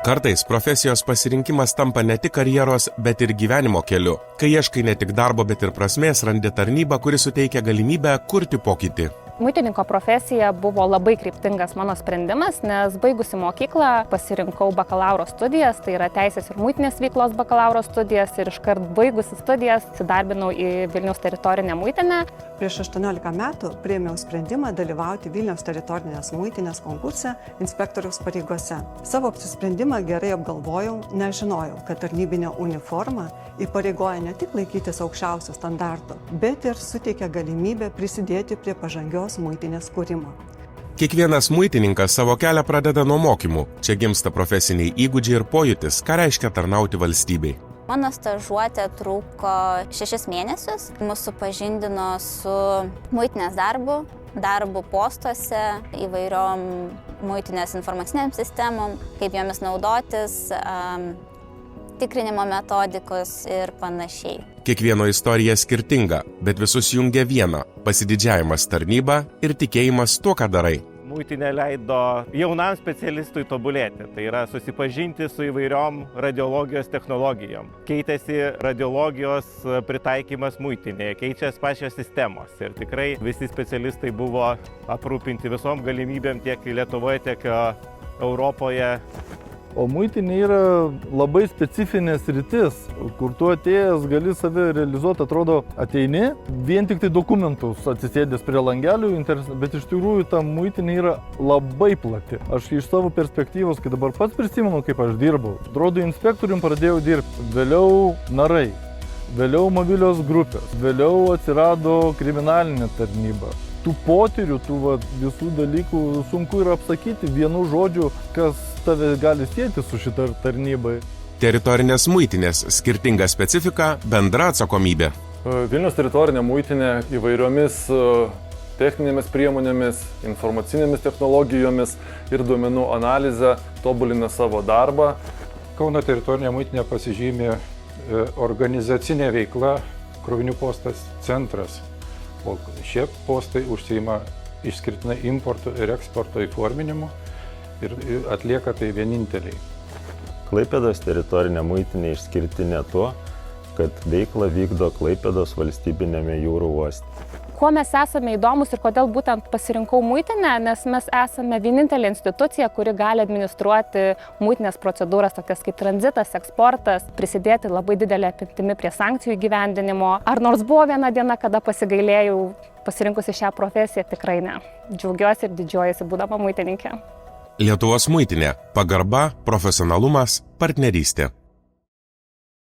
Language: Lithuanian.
Kartais profesijos pasirinkimas tampa ne tik karjeros, bet ir gyvenimo keliu. Kai ieškai ne tik darbo, bet ir prasmės, randi tarnybą, kuri suteikia galimybę kurti pokytį. Muitininko profesija buvo labai kryptingas mano sprendimas, nes baigusi mokyklą pasirinkau bakalauro studijas, tai yra teisės ir muitinės veiklos bakalauro studijas ir iškart baigusi studijas įsidarbinau į Vilniaus teritorinę muitinę. Prieš 18 metų priėmiau sprendimą dalyvauti Vilniaus teritorinės muitinės konkurse inspektoriaus pareigose. Savo apsisprendimą gerai apgalvojau, nežinojau, kad tarnybinė uniforma įpareigoja ne tik laikytis aukščiausių standartų, bet ir suteikia galimybę prisidėti prie pažangios muitinės kūrimo. Kiekvienas muitininkas savo kelią pradeda nuo mokymų. Čia gimsta profesiniai įgūdžiai ir pojūtis, ką reiškia tarnauti valstybei. Mano stažuotė truko 6 mėnesius. Mus supažindino su muitinės darbu postuose, įvairiom muitinės informacinėm sistemom, kaip jomis naudotis, tikrinimo metodikos ir panašiai. Kiekvieno istorija skirtinga, bet visus jungia viena – pasididžiavimas tarnyba ir tikėjimas tuo, ką darai. Muitinė leido jaunam specialistui tobulėti, tai yra susipažinti su įvairiom radiologijos technologijom. Keitėsi radiologijos pritaikymas muitinėje, keičiasi pačios sistemos ir tikrai visi specialistai buvo aprūpinti visom galimybėm tiek Lietuvoje, tiek Europoje. O muitinė yra labai specifinės sritis, kur tu atėjęs gali save realizuoti, atrodo, ateini, vien tik tai dokumentus atsisėdęs prie langelių, bet iš tikrųjų ta muitinė yra labai plati. Aš iš savo perspektyvos, kai dabar pats prisimenu, kaip aš dirbau, atrodo, inspektorium pradėjau dirbti, vėliau narai, vėliau mobilios grupės, vėliau atsirado kriminalinė tarnyba. Tų potyrių, visų dalykų sunku yra apsakyti vienu žodžiu, kas tave gali sieti su šitą tarnybą. Teritorinės muitinės skirtinga specifika, bendra atsakomybė. Vilniaus teritorinė muitinė įvairiomis techninėmis priemonėmis, informacinėmis technologijomis ir duomenų analizę tobulina savo darbą. Kauno teritorinė muitinė pasižymė organizacinė veikla, krovinių postas centras. O šie postai užsiima išskirtinai importo ir eksporto įforminimu ir atlieka tai vieninteliai. Klaipėdos teritorinė muitinė išskirtinė tuo, kad veiklą vykdo Klaipėdos valstybinėme jūrų uoste. Kuo mes esame įdomus ir kodėl būtent pasirinkau muitinę, nes mes esame vienintelė institucija, kuri gali administruoti muitinės procedūras, tokias kaip tranzitas, eksportas, prisidėti labai didelę apimtimi prie sankcijų įgyvendinimo. Ar nors buvo viena diena, kada pasigailėjau pasirinkusi šią profesiją, tikrai ne. Džiaugiuosi ir didžiuojuosi būdama muitininkė. Lietuvos muitinė – pagarba, profesionalumas, partnerystė.